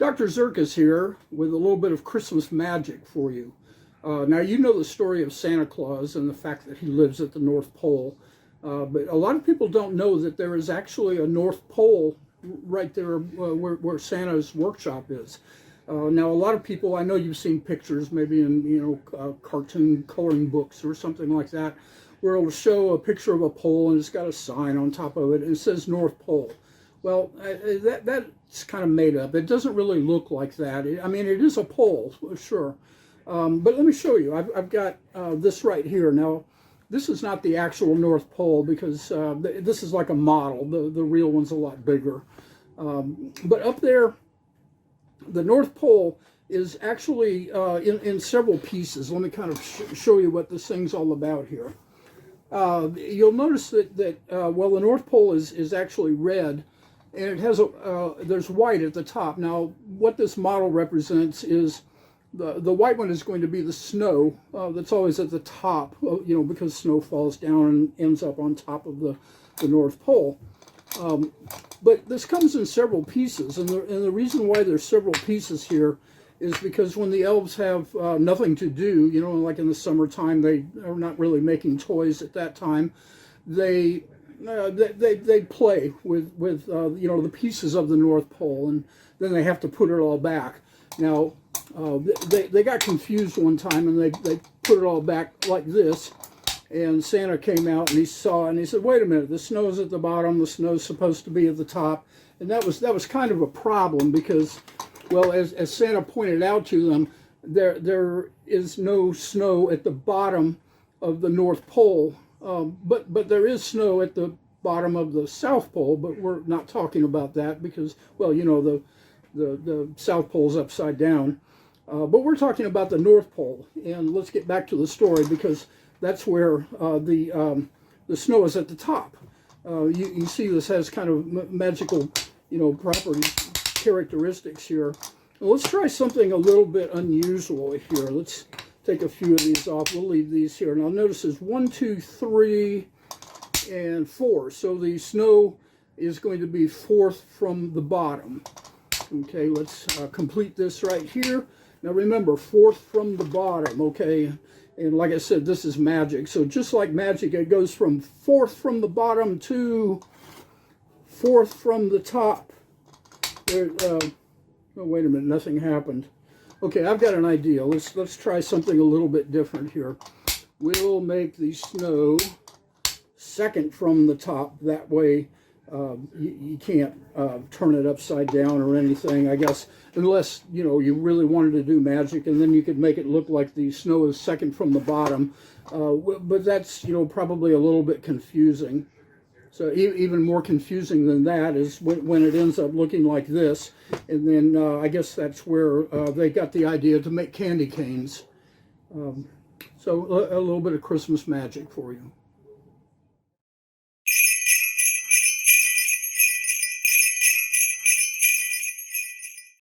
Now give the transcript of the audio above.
Dr. Zirkus here with a little bit of Christmas magic for you. Now, you know the story of Santa Claus and the fact that he lives at the North Pole, but a lot of people don't know that there is actually a North Pole right there where Santa's workshop is. Now, a lot of people, I know you've seen pictures, maybe in cartoon coloring books or something like that, where it'll show a picture of a pole and it's got a sign on top of it and it says North Pole. Well, that's kind of made up. It doesn't really look like that. I mean, it is a pole, sure. But let me show you. I've got this right here. Now, this is not the actual North Pole because this is like a model. The real one's a lot bigger. But up there, the North Pole is actually in several pieces. Let me kind of show you what this thing's all about here. You'll notice that well, the North Pole is actually red, and it has there's white at the top. Now, what this model represents is the white one is going to be the snow that's always at the top, because snow falls down and ends up on top of the North Pole. But this comes in several pieces, and the reason why there's several pieces here is because when the elves have nothing to do, like in the summertime, they are not really making toys at that time. They play with the pieces of the North Pole, and then they have to put it all back. Now, they got confused one time, and they put it all back like this. And Santa came out and he saw it and he said, "Wait a minute, the snow's at the bottom. The snow's supposed to be at the top." And that was kind of a problem because, well, as Santa pointed out to them, there is no snow at the bottom of the North Pole. But there is snow at the bottom of the South Pole, but we're not talking about that because, well, the South Pole's upside down. But we're talking about the North Pole, and let's get back to the story because that's where the snow is at the top. You see this has kind of magical, properties, characteristics here. Well, let's try something a little bit unusual here. Let's take a few of these off. We'll leave these here. Now notice there's 1, 2, 3, and 4. So the snow is going to be fourth from the bottom. Okay, let's complete this right here. Now remember, fourth from the bottom, okay? And like I said, this is magic. So just like magic, it goes from fourth from the bottom to fourth from the top. There, oh, wait a minute, nothing happened. Okay, I've got an idea. Let's try something a little bit different here. We'll make the snow second from the top. That way you can't turn it upside down or anything, I guess, unless, you really wanted to do magic, and then you could make it look like the snow is second from the bottom. But that's, probably a little bit confusing. So even more confusing than that is when it ends up looking like this. And then I guess that's where they got the idea to make candy canes. So a little bit of Christmas magic for you.